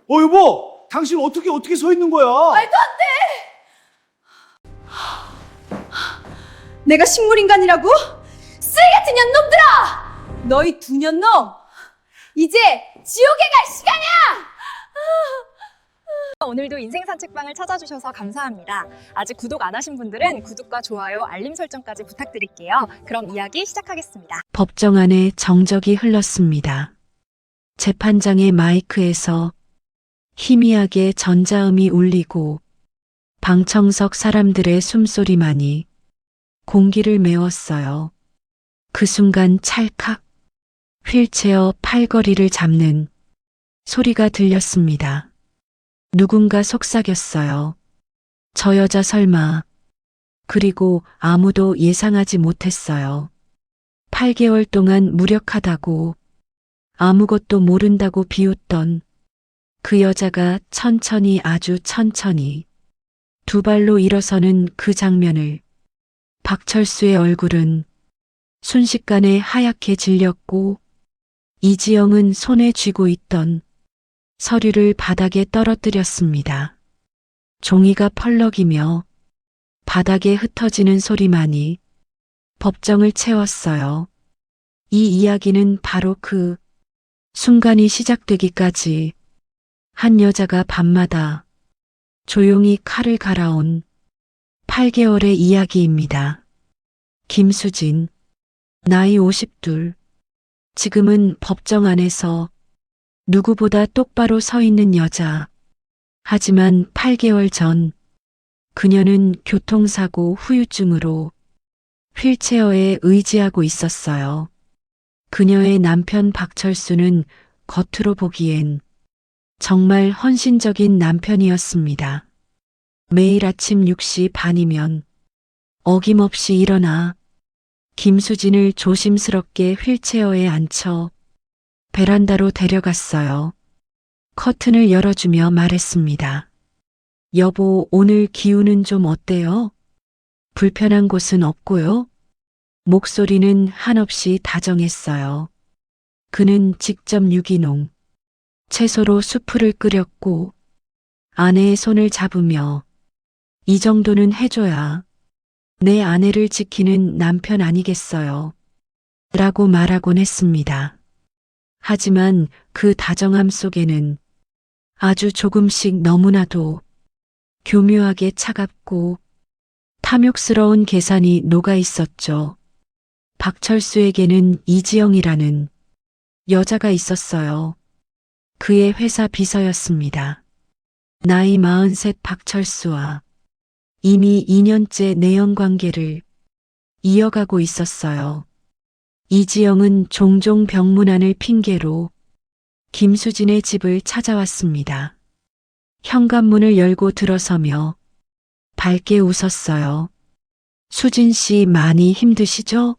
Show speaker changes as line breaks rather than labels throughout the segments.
여보, 당신 어떻게 서 있는 거야?
말도 안 돼! 내가 식물인간이라고? 쓰레기 같은 년놈들아! 너희 두 년놈! 이제 지옥에 갈 시간이야!
오늘도 인생 산책방을 찾아주셔서 감사합니다. 아직 구독 안 하신 분들은 구독과 좋아요, 알림 설정까지 부탁드릴게요. 그럼 이야기 시작하겠습니다.
법정 안에 정적이 흘렀습니다. 재판장의 마이크에서 희미하게 전자음이 울리고 방청석 사람들의 숨소리만이 공기를 메웠어요. 그 순간 찰칵 휠체어 팔걸이를 잡는 소리가 들렸습니다. 누군가 속삭였어요. 저 여자 설마. 그리고 아무도 예상하지 못했어요. 8개월 동안 무력하다고 아무것도 모른다고 비웃던 그 여자가 천천히 아주 천천히 두 발로 일어서는 그 장면을 박철수의 얼굴은 순식간에 하얗게 질렸고 이지영은 손에 쥐고 있던 서류를 바닥에 떨어뜨렸습니다. 종이가 펄럭이며 바닥에 흩어지는 소리만이 법정을 채웠어요. 이 이야기는 바로 그 순간이 시작되기까지 한 여자가 밤마다 조용히 칼을 갈아온 8개월의 이야기입니다. 김수진, 나이 52, 지금은 법정 안에서 누구보다 똑바로 서 있는 여자. 하지만 8개월 전 그녀는 교통사고 후유증으로 휠체어에 의지하고 있었어요. 그녀의 남편 박철수는 겉으로 보기엔 정말 헌신적인 남편이었습니다. 매일 아침 6시 반이면 어김없이 일어나 김수진을 조심스럽게 휠체어에 앉혀 베란다로 데려갔어요. 커튼을 열어주며 말했습니다. 여보, 오늘 기운은 좀 어때요? 불편한 곳은 없고요? 목소리는 한없이 다정했어요. 그는 직접 유기농, 채소로 수프를 끓였고 아내의 손을 잡으며 이 정도는 해줘야 내 아내를 지키는 남편 아니겠어요? 라고 말하곤 했습니다. 하지만 그 다정함 속에는 아주 조금씩 너무나도 교묘하게 차갑고 탐욕스러운 계산이 녹아 있었죠. 박철수에게는 이지영이라는 여자가 있었어요. 그의 회사 비서였습니다. 나이 43 박철수와 이미 2년째 내연 관계를 이어가고 있었어요. 이지영은 종종 병문안을 핑계로 김수진의 집을 찾아왔습니다. 현관문을 열고 들어서며 밝게 웃었어요. 수진 씨 많이 힘드시죠?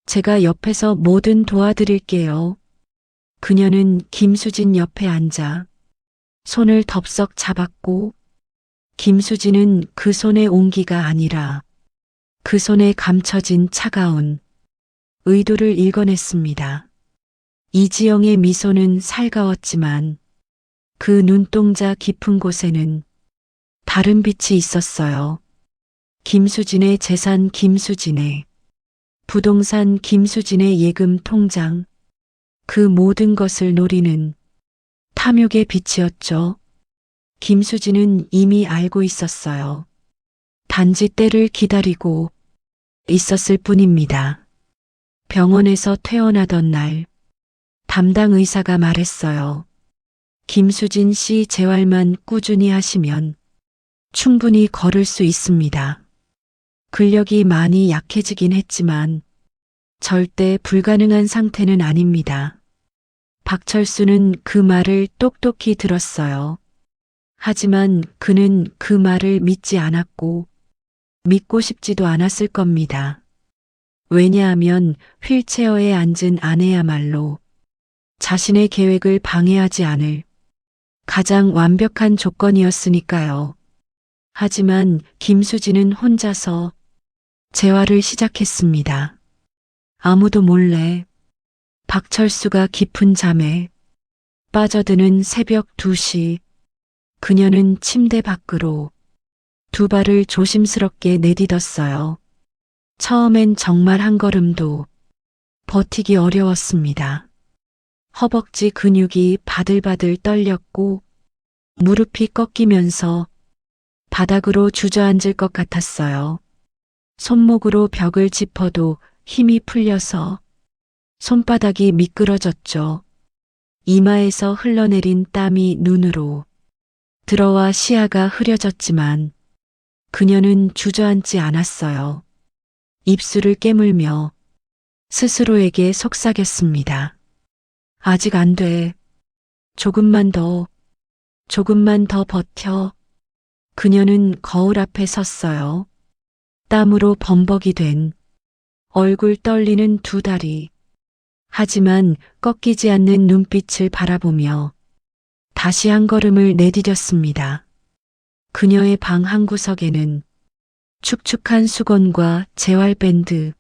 제가 옆에서 뭐든 도와드릴게요. 그녀는 김수진 옆에 앉아 손을 덥석 잡았고 김수진은 그 손의 온기가 아니라 그 손에 감춰진 차가운 의도를 읽어냈습니다. 이지영의 미소는 살가웠지만 그 눈동자 깊은 곳에는 다른 빛이 있었어요. 김수진의 재산 김수진의 부동산 김수진의 예금 통장 그 모든 것을 노리는 탐욕의 빛이었죠. 김수진은 이미 알고 있었어요. 단지 때를 기다리고 있었을 뿐입니다. 병원에서 퇴원하던 날 담당 의사가 말했어요. 김수진 씨 재활만 꾸준히 하시면 충분히 걸을 수 있습니다. 근력이 많이 약해지긴 했지만 절대 불가능한 상태는 아닙니다. 박철수는 그 말을 똑똑히 들었어요. 하지만 그는 그 말을 믿지 않았고 믿고 싶지도 않았을 겁니다. 왜냐하면 휠체어에 앉은 아내야말로 자신의 계획을 방해하지 않을 가장 완벽한 조건이었으니까요. 하지만 김수진은 혼자서 재활을 시작했습니다. 아무도 몰래 박철수가 깊은 잠에 빠져드는 새벽 2시, 그녀는 침대 밖으로 두 발을 조심스럽게 내딛었어요. 처음엔 정말 한 걸음도 버티기 어려웠습니다. 허벅지 근육이 바들바들 떨렸고 무릎이 꺾이면서 바닥으로 주저앉을 것 같았어요. 손목으로 벽을 짚어도 힘이 풀려서 손바닥이 미끄러졌죠. 이마에서 흘러내린 땀이 눈으로 들어와 시야가 흐려졌지만 그녀는 주저앉지 않았어요. 입술을 깨물며 스스로에게 속삭였습니다. 아직 안 돼. 조금만 더 버텨. 그녀는 거울 앞에 섰어요. 땀으로 범벅이 된 얼굴 떨리는 두 다리. 하지만 꺾이지 않는 눈빛을 바라보며 다시 한 걸음을 내디뎠습니다. 그녀의 방 한구석에는 축축한 수건과 재활밴드,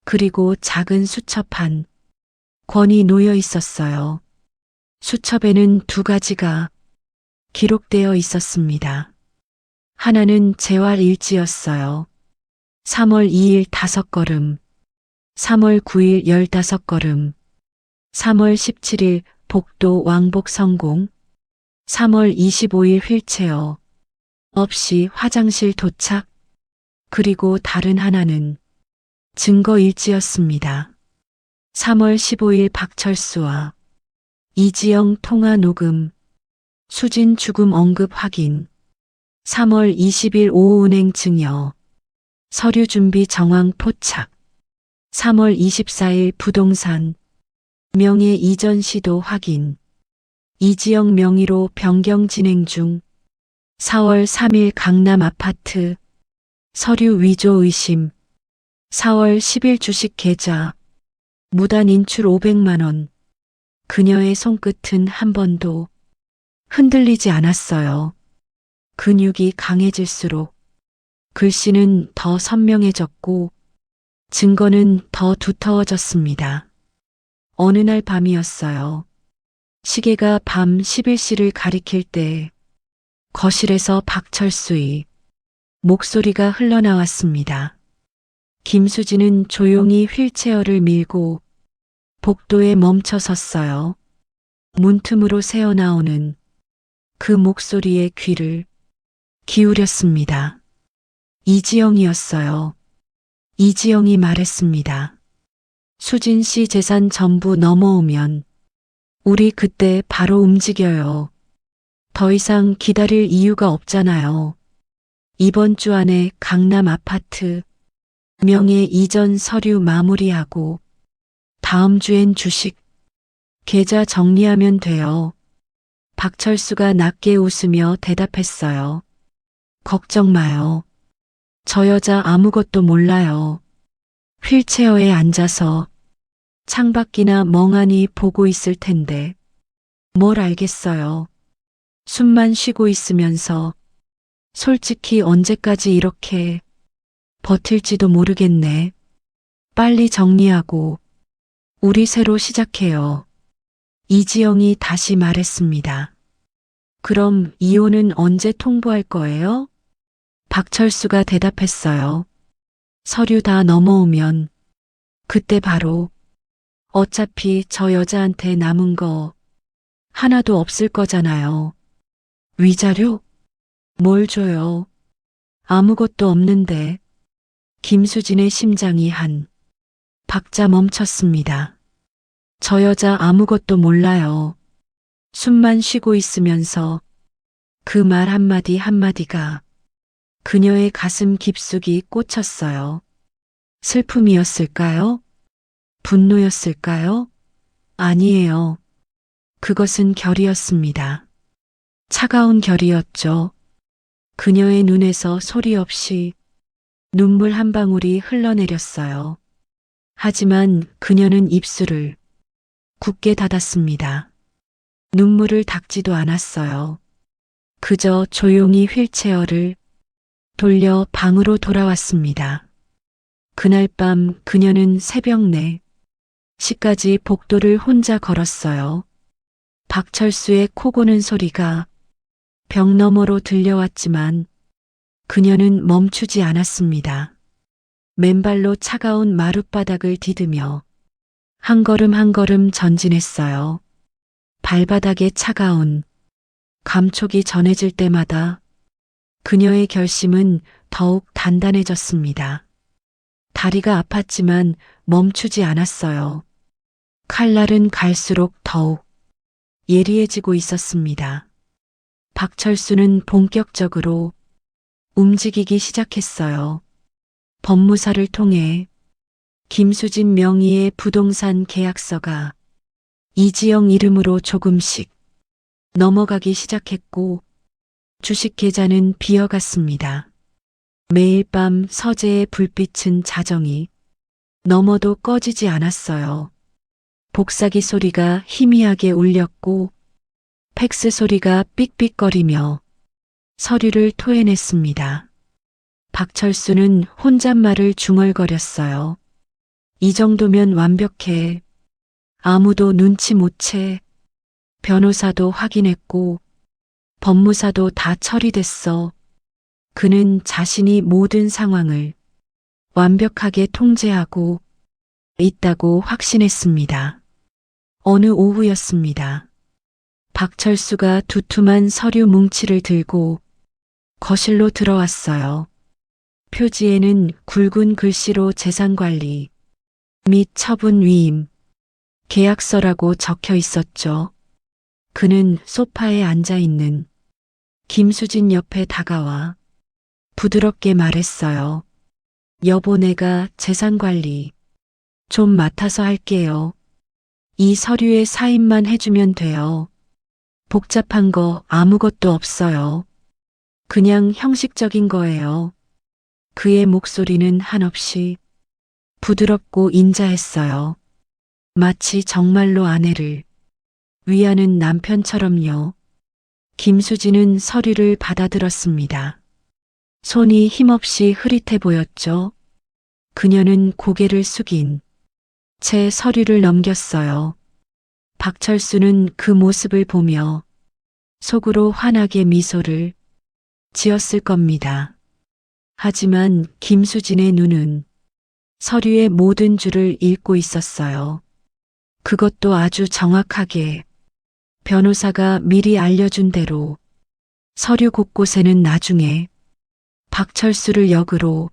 그리고 작은 수첩 한 권이 놓여 있었어요. 수첩에는 두 가지가 기록되어 있었습니다. 하나는 재활 일지였어요. 3월 2일 5걸음, 3월 9일 15걸음, 3월 17일 복도 왕복 성공, 3월 25일 휠체어 없이 화장실 도착, 그리고 다른 하나는 증거 일지였습니다. 3월 15일 박철수와 이지영 통화 녹음, 수진 죽음 언급 확인, 3월 20일 오후 은행 증여, 서류 준비 정황 포착, 3월 24일 부동산, 명예 이전 시도 확인, 이지영 명의로 변경 진행 중, 4월 3일 강남 아파트, 서류 위조 의심, 4월 10일 주식 계좌, 무단 인출 500만 원. 그녀의 손끝은 한 번도 흔들리지 않았어요. 근육이 강해질수록 글씨는 더 선명해졌고 증거는 더 두터워졌습니다. 어느 날 밤이었어요. 시계가 밤 11시를 가리킬 때 거실에서 박철수의 목소리가 흘러나왔습니다. 김수진은 조용히 휠체어를 밀고 복도에 멈춰 섰어요. 문틈으로 새어나오는 그 목소리에 귀를 기울였습니다. 이지영이었어요. 이지영이 말했습니다. 수진 씨 재산 전부 넘어오면 우리 그때 바로 움직여요. 더 이상 기다릴 이유가 없잖아요. 이번 주 안에 강남 아파트 명예 이전 서류 마무리하고 다음 주엔 주식 계좌 정리하면 돼요. 박철수가 낮게 웃으며 대답했어요. 걱정 마요. 저 여자 아무것도 몰라요. 휠체어에 앉아서 창밖이나 멍하니 보고 있을 텐데 뭘 알겠어요. 숨만 쉬고 있으면서 솔직히 언제까지 이렇게 버틸지도 모르겠네. 빨리 정리하고 우리 새로 시작해요. 이지영이 다시 말했습니다. 그럼 이혼은 언제 통보할 거예요? 박철수가 대답했어요. 서류 다 넘어오면 그때 바로. 어차피 저 여자한테 남은 거 하나도 없을 거잖아요. 위자료? 뭘 줘요? 아무것도 없는데. 김수진의 심장이 한 박자 멈췄습니다. 저 여자 아무것도 몰라요. 숨만 쉬고 있으면서 그 말 한마디 한마디가 그녀의 가슴 깊숙이 꽂혔어요. 슬픔이었을까요? 분노였을까요? 아니에요. 그것은 결이었습니다. 차가운 결이었죠. 그녀의 눈에서 소리 없이 눈물 한 방울이 흘러내렸어요. 하지만 그녀는 입술을 굳게 닫았습니다. 눈물을 닦지도 않았어요. 그저 조용히 휠체어를 돌려 방으로 돌아왔습니다. 그날 밤 그녀는 새벽 4시까지 복도를 혼자 걸었어요. 박철수의 코 고는 소리가 벽 너머로 들려왔지만 그녀는 멈추지 않았습니다. 맨발로 차가운 마룻바닥을 디디며 한 걸음 한 걸음 전진했어요. 발바닥에 차가운 감촉이 전해질 때마다 그녀의 결심은 더욱 단단해졌습니다. 다리가 아팠지만 멈추지 않았어요. 칼날은 갈수록 더욱 예리해지고 있었습니다. 박철수는 본격적으로 움직이기 시작했어요. 법무사를 통해 김수진 명의의 부동산 계약서가 이지영 이름으로 조금씩 넘어가기 시작했고 주식 계좌는 비어갔습니다. 매일 밤 서재의 불빛은 자정이 넘어도 꺼지지 않았어요. 복사기 소리가 희미하게 울렸고 팩스 소리가 삑삑거리며 서류를 토해냈습니다. 박철수는 혼잣말을 중얼거렸어요. 이 정도면 완벽해. 아무도 눈치 못 채. 변호사도 확인했고 법무사도 다 처리됐어. 그는 자신이 모든 상황을 완벽하게 통제하고 있다고 확신했습니다. 어느 오후였습니다. 박철수가 두툼한 서류 뭉치를 들고 거실로 들어왔어요. 표지에는 굵은 글씨로 재산관리 및 처분 위임, 계약서라고 적혀 있었죠. 그는 소파에 앉아 있는 김수진 옆에 다가와 부드럽게 말했어요. 여보, 내가 재산관리 좀 맡아서 할게요. 이 서류에 사인만 해주면 돼요. 복잡한 거 아무것도 없어요. 그냥 형식적인 거예요. 그의 목소리는 한없이 부드럽고 인자했어요. 마치 정말로 아내를 위하는 남편처럼요. 김수진은 서류를 받아들었습니다. 손이 힘없이 흐릿해 보였죠. 그녀는 고개를 숙인 채 서류를 넘겼어요. 박철수는 그 모습을 보며 속으로 환하게 미소를 지었을 겁니다. 하지만 김수진의 눈은 서류의 모든 줄을 읽고 있었어요. 그것도 아주 정확하게 변호사가 미리 알려준 대로. 서류 곳곳에는 나중에 박철수를 역으로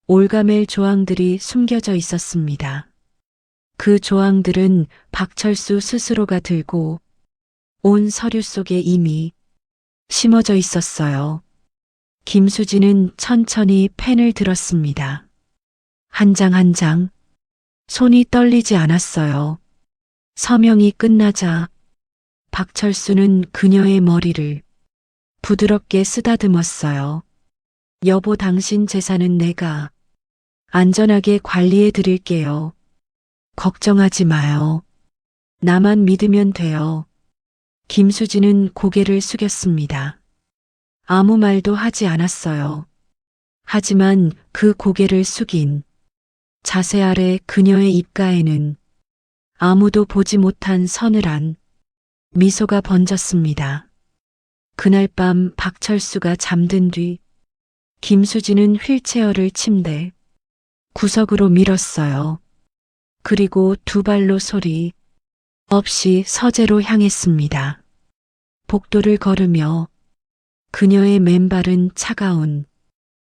올가맬 조항들이 숨겨져 있었습니다. 그 조항들은 박철수 스스로가 들고 온 서류 속에 이미 심어져 있었어요. 김수진은 천천히 펜을 들었습니다. 한 장 한 장, 손이 떨리지 않았어요. 서명이 끝나자 박철수는 그녀의 머리를 부드럽게 쓰다듬었어요. 여보, 당신 재산은 내가 안전하게 관리해 드릴게요. 걱정하지 마요. 나만 믿으면 돼요. 김수진은 고개를 숙였습니다. 아무 말도 하지 않았어요. 하지만 그 고개를 숙인 자세 아래 그녀의 입가에는 아무도 보지 못한 서늘한 미소가 번졌습니다. 그날 밤 박철수가 잠든 뒤 김수진은 휠체어를 침대 구석으로 밀었어요. 그리고 두 발로 소리 없이 서재로 향했습니다. 복도를 걸으며 그녀의 맨발은 차가운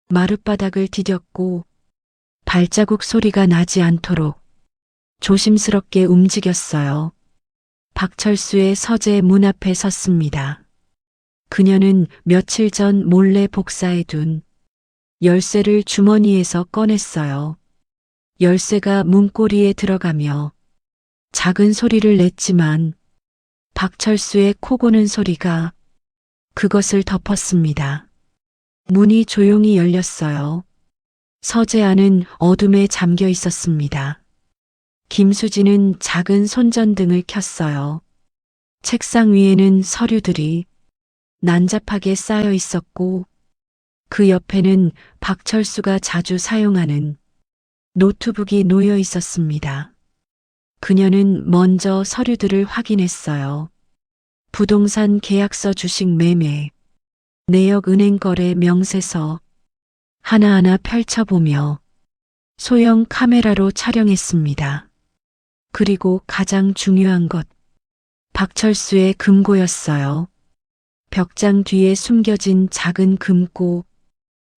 마룻바닥을 디뎠고 발자국 소리가 나지 않도록 조심스럽게 움직였어요. 박철수의 서재 문 앞에 섰습니다. 그녀는 며칠 전 몰래 복사해둔 열쇠를 주머니에서 꺼냈어요. 열쇠가 문고리에 들어가며 작은 소리를 냈지만 박철수의 코 고는 소리가 그것을 덮었습니다. 문이 조용히 열렸어요. 서재 안은 어둠에 잠겨 있었습니다. 김수진은 작은 손전등을 켰어요. 책상 위에는 서류들이 난잡하게 쌓여 있었고 그 옆에는 박철수가 자주 사용하는 노트북이 놓여 있었습니다. 그녀는 먼저 서류들을 확인했어요. 부동산 계약서 주식 매매, 내역 은행 거래 명세서 하나하나 펼쳐보며 소형 카메라로 촬영했습니다. 그리고 가장 중요한 것, 박철수의 금고였어요. 벽장 뒤에 숨겨진 작은 금고,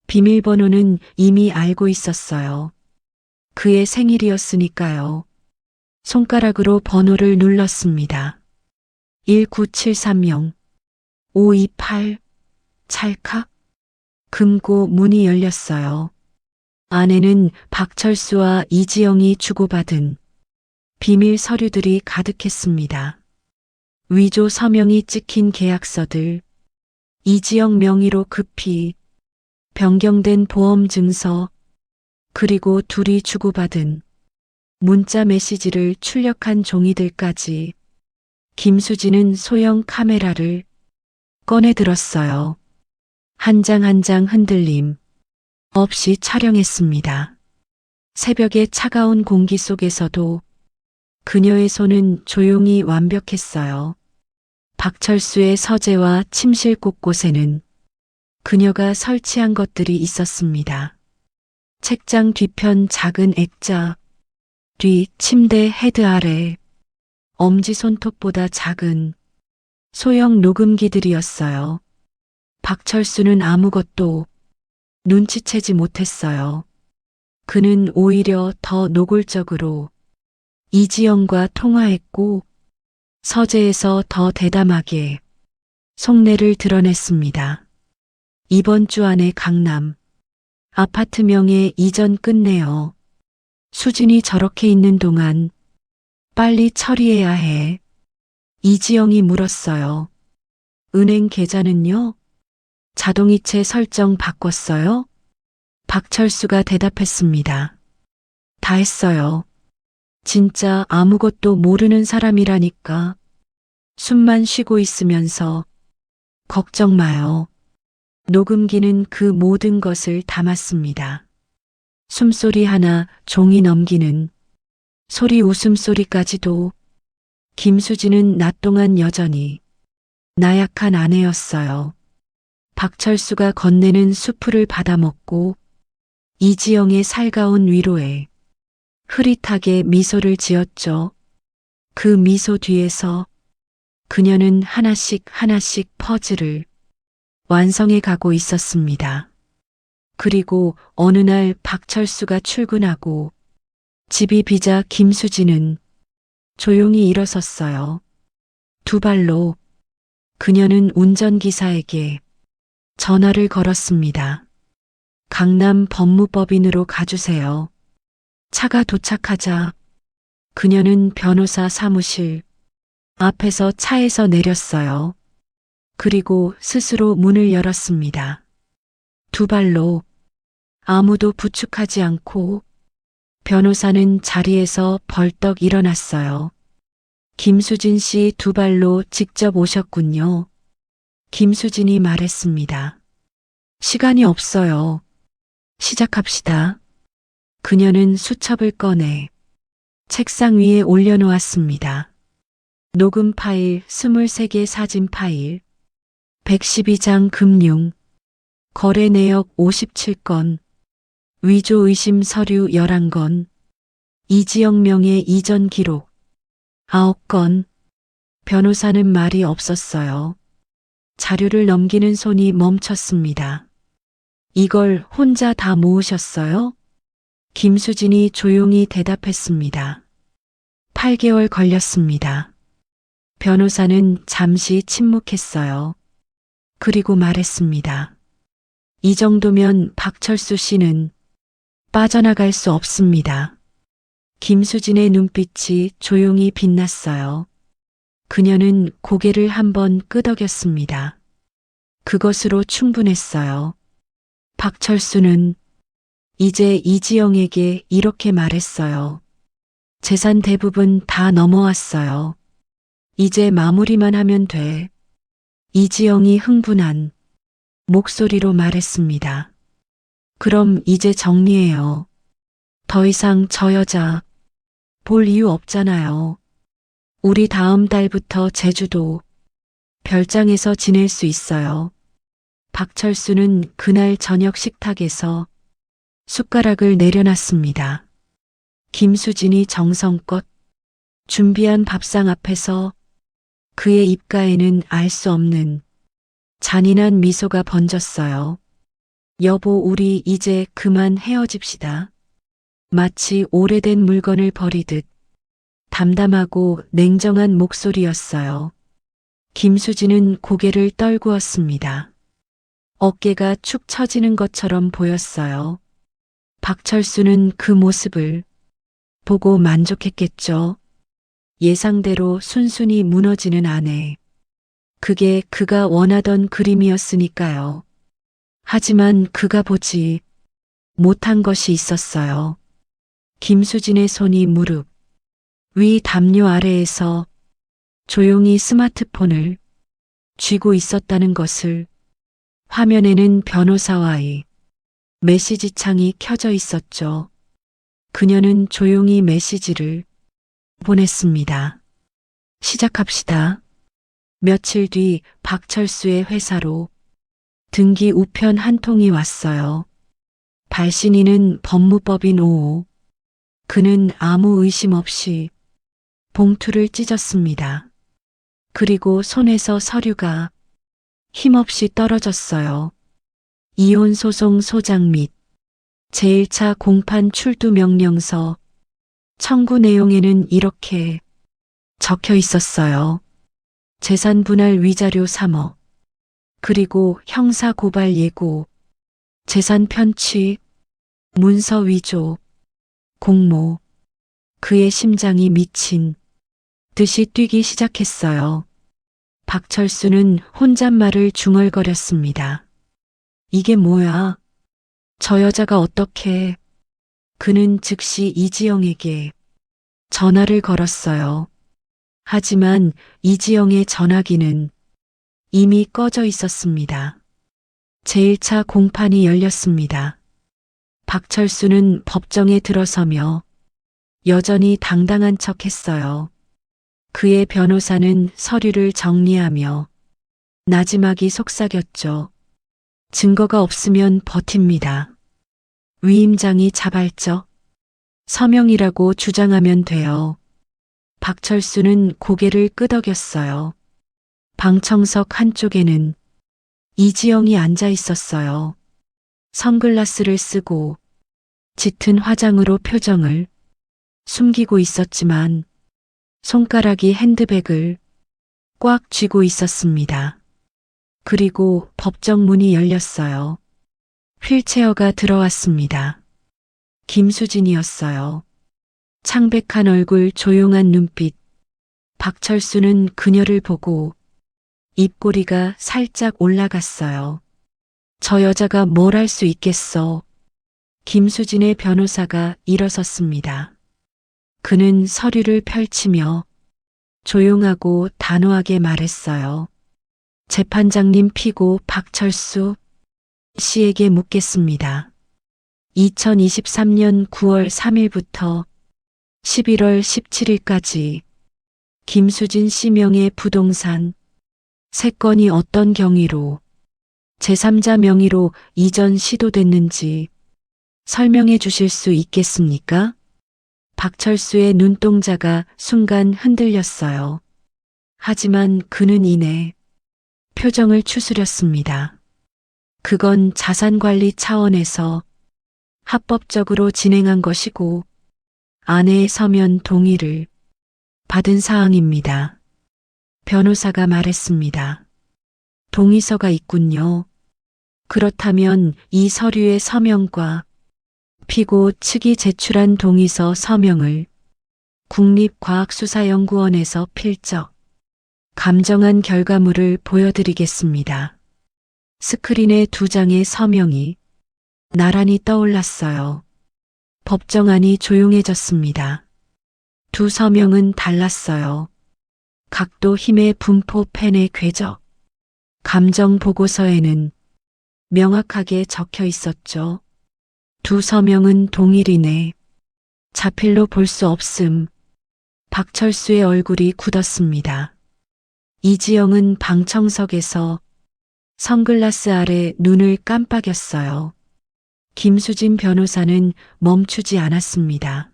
비밀번호는 이미 알고 있었어요. 그의 생일이었으니까요. 손가락으로 번호를 눌렀습니다. 19730, 528, 찰칵. 금고 문이 열렸어요. 안에는 박철수와 이지영이 주고받은 비밀 서류들이 가득했습니다. 위조 서명이 찍힌 계약서들, 이지영 명의로 급히 변경된 보험 증서, 그리고 둘이 주고받은 문자 메시지를 출력한 종이들까지 김수진은 소형 카메라를 꺼내 들었어요. 한 장 한 장 흔들림 없이 촬영했습니다. 새벽의 차가운 공기 속에서도 그녀의 손은 조용히 완벽했어요. 박철수의 서재와 침실 곳곳에는 그녀가 설치한 것들이 있었습니다. 책장 뒤편 작은 액자, 뒤 침대 헤드 아래 엄지손톱보다 작은 소형 녹음기들이었어요. 박철수는 아무것도 눈치채지 못했어요. 그는 오히려 더 노골적으로 이지영과 통화했고 서재에서 더 대담하게 속내를 드러냈습니다. 이번 주 안에 강남 아파트명의 이전 끝내요. 수진이 저렇게 있는 동안 빨리 처리해야 해. 이지영이 물었어요. 은행 계좌는요? 자동이체 설정 바꿨어요? 박철수가 대답했습니다. 다 했어요. 진짜 아무것도 모르는 사람이라니까. 숨만 쉬고 있으면서 걱정 마요. 녹음기는 그 모든 것을 담았습니다. 숨소리 하나, 종이 넘기는 소리, 웃음소리까지도. 김수진은 낮 동안 여전히 나약한 아내였어요. 박철수가 건네는 수프를 받아먹고 이지영의 살가운 위로에 흐릿하게 미소를 지었죠. 그 미소 뒤에서 그녀는 하나씩 하나씩 퍼즐을 완성해 가고 있었습니다. 그리고 어느 날 박철수가 출근하고 집이 비자 김수진은 조용히 일어섰어요. 두 발로 그녀는 운전기사에게 전화를 걸었습니다. 강남 법무법인으로 가주세요. 차가 도착하자 그녀는 변호사 사무실 앞에서 차에서 내렸어요. 그리고 스스로 문을 열었습니다. 두 발로 아무도 부축하지 않고 변호사는 자리에서 벌떡 일어났어요. 김수진 씨 두 발로 직접 오셨군요. 김수진이 말했습니다. 시간이 없어요. 시작합시다. 그녀는 수첩을 꺼내 책상 위에 올려놓았습니다. 녹음 파일 23개, 사진 파일 112장, 금융 거래 내역 57건, 위조 의심 서류 11건, 이지영 명의 이전 기록 9건. 변호사는 말이 없었어요. 자료를 넘기는 손이 멈췄습니다. 이걸 혼자 다 모으셨어요? 김수진이 조용히 대답했습니다. 8개월 걸렸습니다. 변호사는 잠시 침묵했어요. 그리고 말했습니다. 이 정도면 박철수 씨는 빠져나갈 수 없습니다. 김수진의 눈빛이 조용히 빛났어요. 그녀는 고개를 한번 끄덕였습니다. 그것으로 충분했어요. 박철수는 이제 이지영에게 이렇게 말했어요. 재산 대부분 다 넘어왔어요. 이제 마무리만 하면 돼. 이지영이 흥분한 목소리로 말했습니다. 그럼 이제 정리해요. 더 이상 저 여자 볼 이유 없잖아요. 우리 다음 달부터 제주도 별장에서 지낼 수 있어요. 박철수는 그날 저녁 식탁에서 숟가락을 내려놨습니다. 김수진이 정성껏 준비한 밥상 앞에서 그의 입가에는 알 수 없는 잔인한 미소가 번졌어요. 여보, 우리 이제 그만 헤어집시다. 마치 오래된 물건을 버리듯 담담하고 냉정한 목소리였어요. 김수진은 고개를 떨구었습니다. 어깨가 축 처지는 것처럼 보였어요. 박철수는 그 모습을 보고 만족했겠죠. 예상대로 순순히 무너지는 아내. 그게 그가 원하던 그림이었으니까요. 하지만 그가 보지 못한 것이 있었어요. 김수진의 손이 무릎 위 담요 아래에서 조용히 스마트폰을 쥐고 있었다는 것을. 화면에는 변호사와의 메시지창이 켜져 있었죠. 그녀는 조용히 메시지를 보냈습니다. 시작합시다. 며칠 뒤 박철수의 회사로 등기 우편 한 통이 왔어요. 발신인은 법무법인 5호. 그는 아무 의심 없이 봉투를 찢었습니다. 그리고 손에서 서류가 힘없이 떨어졌어요. 이혼 소송 소장 및 제1차 공판 출두 명령서 청구 내용에는 이렇게 적혀 있었어요. 재산 분할 위자료 3억, 그리고 형사 고발 예고, 재산 편취, 문서 위조, 공모. 그의 심장이 미친 듯이 뛰기 시작했어요. 박철수는 혼잣말을 중얼거렸습니다. 이게 뭐야? 저 여자가 어떻게? 그는 즉시 이지영에게 전화를 걸었어요. 하지만 이지영의 전화기는 이미 꺼져 있었습니다. 제1차 공판이 열렸습니다. 박철수는 법정에 들어서며 여전히 당당한 척했어요. 그의 변호사는 서류를 정리하며 나지막이 속삭였죠. 증거가 없으면 버팁니다. 위임장이 자발적 서명이라고 주장하면 돼요. 박철수는 고개를 끄덕였어요. 방청석 한쪽에는 이지영이 앉아 있었어요. 선글라스를 쓰고 짙은 화장으로 표정을 숨기고 있었지만 손가락이 핸드백을 꽉 쥐고 있었습니다. 그리고 법정 문이 열렸어요. 휠체어가 들어왔습니다. 김수진이었어요. 창백한 얼굴, 조용한 눈빛. 박철수는 그녀를 보고 입꼬리가 살짝 올라갔어요. 저 여자가 뭘 할 수 있겠어. 김수진의 변호사가 일어섰습니다. 그는 서류를 펼치며 조용하고 단호하게 말했어요. 재판장님, 피고 박철수 씨에게 묻겠습니다. 2023년 9월 3일부터 11월 17일까지 김수진 씨 명의 부동산 3건이 어떤 경위로 제3자 명의로 이전 시도됐는지 설명해 주실 수 있겠습니까? 박철수의 눈동자가 순간 흔들렸어요. 하지만 그는 이내 표정을 추스렸습니다. 그건 자산관리 차원에서 합법적으로 진행한 것이고 아내의 서면 동의를 받은 사항입니다. 변호사가 말했습니다. 동의서가 있군요. 그렇다면 이 서류의 서명과 피고 측이 제출한 동의서 서명을 국립과학수사연구원에서 필적 감정한 결과물을 보여드리겠습니다. 스크린에 2장의 서명이 나란히 떠올랐어요. 법정 안이 조용해졌습니다. 두 서명은 달랐어요. 각도 힘의 분포, 펜의 궤적. 감정 보고서에는 명확하게 적혀 있었죠. 두 서명은 동일이네. 자필로 볼 수 없음. 박철수의 얼굴이 굳었습니다. 이지영은 방청석에서 선글라스 아래 눈을 깜빡였어요. 김수진 변호사는 멈추지 않았습니다.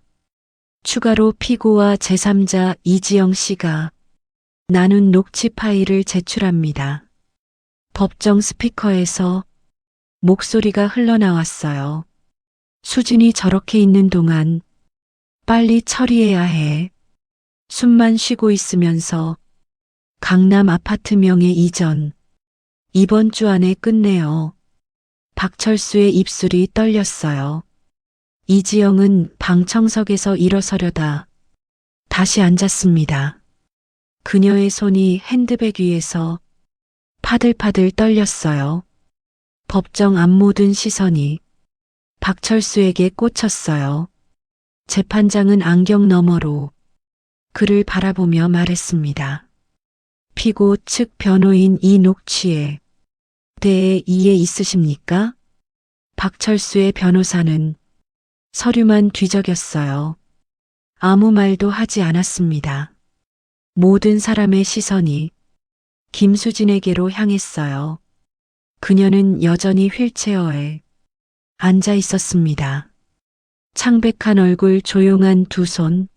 추가로 피고와 제3자 이지영 씨가 나눈 녹취 파일을 제출합니다. 법정 스피커에서 목소리가 흘러나왔어요. 수진이 저렇게 있는 동안 빨리 처리해야 해. 숨만 쉬고 있으면서 강남 아파트 명의 이전 이번 주 안에 끝내요. 박철수의 입술이 떨렸어요. 이지영은 방청석에서 일어서려다 다시 앉았습니다. 그녀의 손이 핸드백 위에서 파들파들 떨렸어요. 법정 앞 모든 시선이 박철수에게 꽂혔어요. 재판장은 안경 너머로 그를 바라보며 말했습니다. 피고 측 변호인 이 녹취에 대해 이해 있으십니까? 박철수의 변호사는 서류만 뒤적였어요. 아무 말도 하지 않았습니다. 모든 사람의 시선이 김수진에게로 향했어요. 그녀는 여전히 휠체어에 앉아 있었습니다. 창백한 얼굴, 조용한 두 손.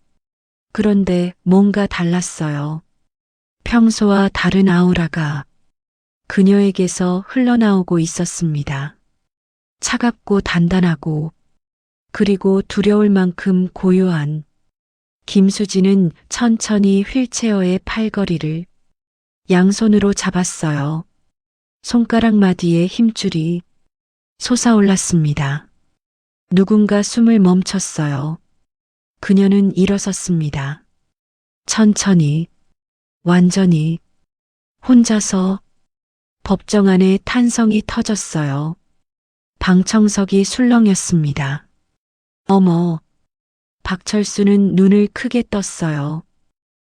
그런데 뭔가 달랐어요. 평소와 다른 아우라가 그녀에게서 흘러나오고 있었습니다. 차갑고 단단하고 그리고 두려울 만큼 고요한. 김수진은 천천히 휠체어의 팔걸이를 양손으로 잡았어요. 손가락 마디에 힘줄이 솟아올랐습니다. 누군가 숨을 멈췄어요. 그녀는 일어섰습니다. 천천히, 완전히, 혼자서. 법정 안에 탄성이 터졌어요. 방청석이 술렁였습니다. 어머. 박철수는 눈을 크게 떴어요.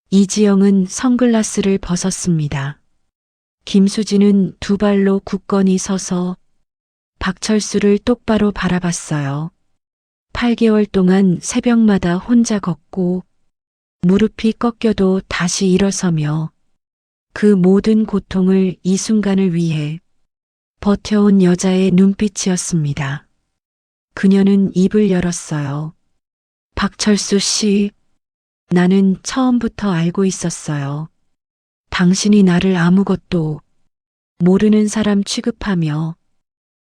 이지영은 선글라스를 벗었습니다. 김수진은 두 발로 굳건히 서서 박철수를 똑바로 바라봤어요. 8개월 동안 새벽마다 혼자 걷고 무릎이 꺾여도 다시 일어서며 그 모든 고통을 이 순간을 위해 버텨온 여자의 눈빛이었습니다. 그녀는 입을 열었어요. 박철수 씨, 나는 처음부터 알고 있었어요. 당신이 나를 아무것도 모르는 사람 취급하며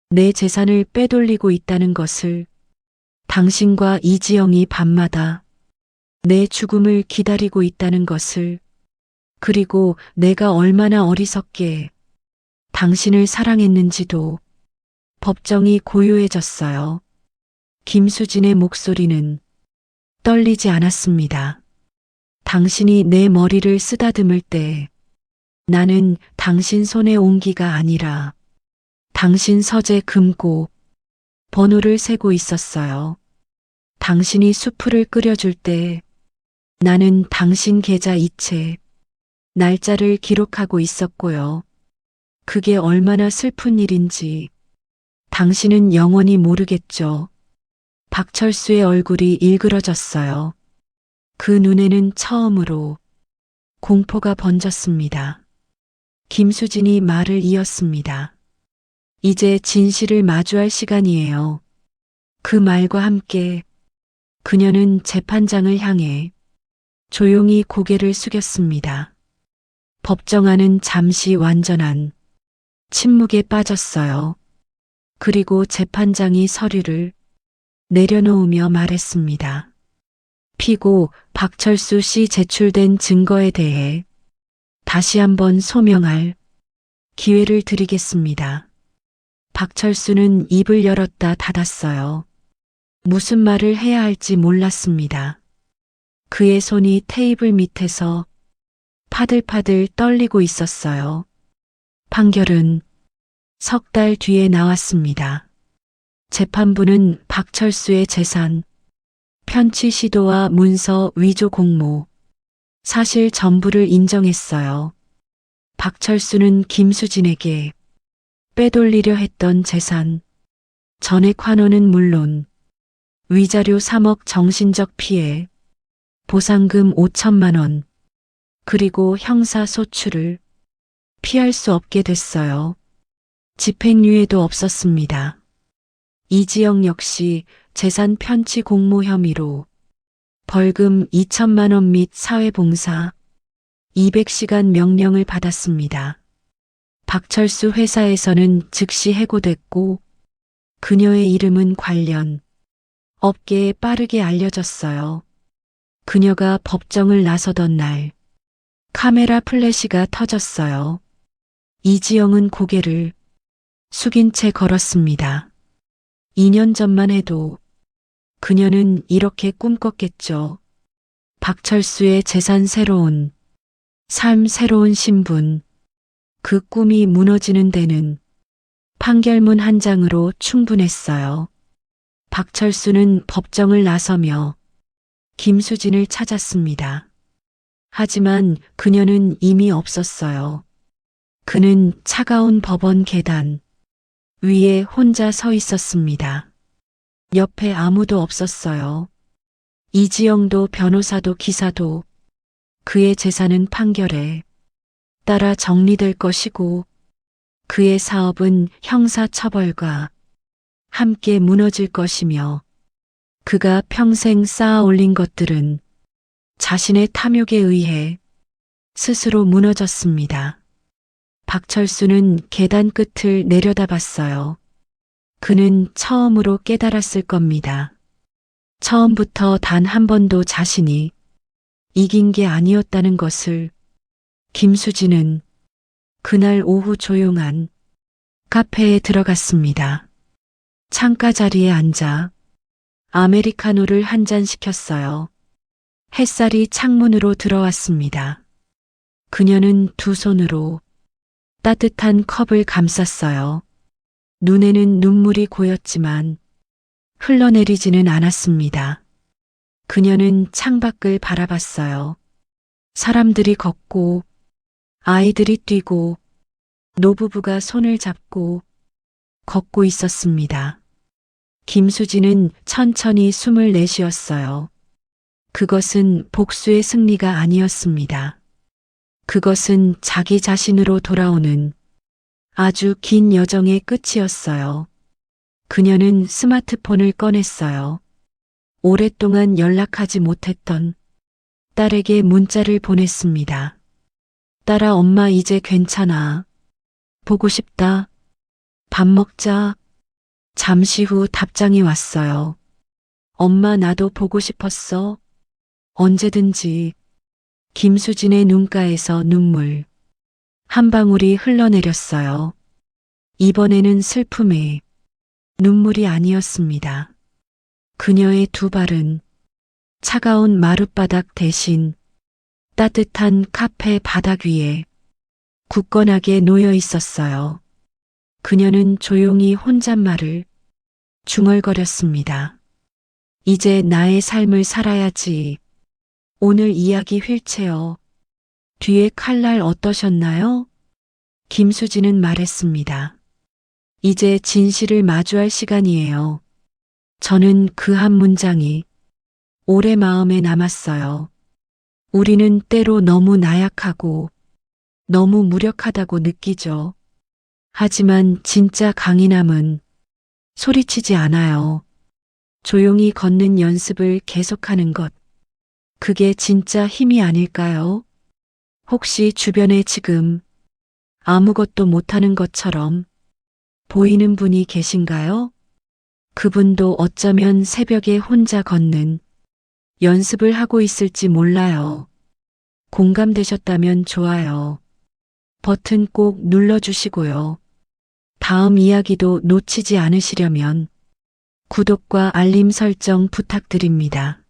내 재산을 빼돌리고 있다는 것을, 당신과 이지영이 밤마다 내 죽음을 기다리고 있다는 것을, 그리고 내가 얼마나 어리석게 당신을 사랑했는지도. 법정이 고요해졌어요. 김수진의 목소리는 떨리지 않았습니다. 당신이 내 머리를 쓰다듬을 때 나는 당신 손의 온기가 아니라 당신 서재 금고 번호를 세고 있었어요. 당신이 수프를 끓여줄 때 나는 당신 계좌 이체 날짜를 기록하고 있었고요. 그게 얼마나 슬픈 일인지 당신은 영원히 모르겠죠. 박철수의 얼굴이 일그러졌어요. 그 눈에는 처음으로 공포가 번졌습니다. 김수진이 말을 이었습니다. 이제 진실을 마주할 시간이에요. 그 말과 함께 그녀는 재판장을 향해 조용히 고개를 숙였습니다. 법정 안은 잠시 완전한 침묵에 빠졌어요. 그리고 재판장이 서류를 내려놓으며 말했습니다. 피고 박철수 씨 제출된 증거에 대해 다시 한번 소명할 기회를 드리겠습니다. 박철수는 입을 열었다 닫았어요. 무슨 말을 해야 할지 몰랐습니다. 그의 손이 테이블 밑에서 파들파들 떨리고 있었어요. 판결은 석 달 뒤에 나왔습니다. 재판부는 박철수의 재산, 편취 시도와 문서 위조 공모, 사실 전부를 인정했어요. 박철수는 김수진에게 빼돌리려 했던 재산, 전액 환원은 물론 위자료 3억 정신적 피해, 보상금 5천만 원, 그리고 형사 소출을 피할 수 없게 됐어요. 집행유예도 없었습니다. 이지영 역시 재산 편취 공모 혐의로 벌금 2천만 원 및 사회봉사 200시간 명령을 받았습니다. 박철수 회사에서는 즉시 해고됐고 그녀의 이름은 관련 업계에 빠르게 알려졌어요. 그녀가 법정을 나서던 날 카메라 플래시가 터졌어요. 이지영은 고개를 숙인 채 걸었습니다. 2년 전만 해도 그녀는 이렇게 꿈꿨겠죠. 박철수의 재산 새로운, 삶 새로운 신분, 그 꿈이 무너지는 데는 판결문 한 장으로 충분했어요. 박철수는 법정을 나서며 김수진을 찾았습니다. 하지만 그녀는 이미 없었어요. 그는 차가운 법원 계단 위에 혼자 서 있었습니다. 옆에 아무도 없었어요. 이지영도 변호사도 기사도 그의 재산은 판결에 따라 정리될 것이고 그의 사업은 형사처벌과 함께 무너질 것이며 그가 평생 쌓아 올린 것들은 자신의 탐욕에 의해 스스로 무너졌습니다. 박철수는 계단 끝을 내려다봤어요. 그는 처음으로 깨달았을 겁니다. 처음부터 단 한 번도 자신이 이긴 게 아니었다는 것을. 김수진은 그날 오후 조용한 카페에 들어갔습니다. 창가 자리에 앉아 아메리카노를 한 잔 시켰어요. 햇살이 창문으로 들어왔습니다. 그녀는 두 손으로 따뜻한 컵을 감쌌어요. 눈에는 눈물이 고였지만 흘러내리지는 않았습니다. 그녀는 창밖을 바라봤어요. 사람들이 걷고 아이들이 뛰고 노부부가 손을 잡고 걷고 있었습니다. 김수진은 천천히 숨을 내쉬었어요. 그것은 복수의 승리가 아니었습니다. 그것은 자기 자신으로 돌아오는 아주 긴 여정의 끝이었어요. 그녀는 스마트폰을 꺼냈어요. 오랫동안 연락하지 못했던 딸에게 문자를 보냈습니다. 딸아, 엄마 이제 괜찮아. 보고 싶다. 밥 먹자. 잠시 후 답장이 왔어요. 엄마, 나도 보고 싶었어. 언제든지. 김수진의 눈가에서 눈물 한 방울이 흘러내렸어요. 이번에는 슬픔의 눈물이 아니었습니다. 그녀의 두 발은 차가운 마룻바닥 대신 따뜻한 카페 바닥 위에 굳건하게 놓여 있었어요. 그녀는 조용히 혼잣말을 중얼거렸습니다. 이제 나의 삶을 살아야지. 오늘 이야기 휠체어 뒤에 칼날 어떠셨나요? 김수진은 말했습니다. 이제 진실을 마주할 시간이에요. 저는 그 한 문장이 오래 마음에 남았어요. 우리는 때로 너무 나약하고 너무 무력하다고 느끼죠. 하지만 진짜 강인함은 소리치지 않아요. 조용히 걷는 연습을 계속하는 것. 그게 진짜 힘이 아닐까요? 혹시 주변에 지금 아무것도 못하는 것처럼 보이는 분이 계신가요? 그분도 어쩌면 새벽에 혼자 걷는 연습을 하고 있을지 몰라요. 공감되셨다면 좋아요. 버튼 꼭 눌러주시고요. 다음 이야기도 놓치지 않으시려면 구독과 알림 설정 부탁드립니다.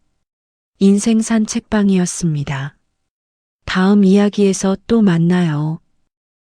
인생산 책방이었습니다. 다음 이야기에서 또 만나요.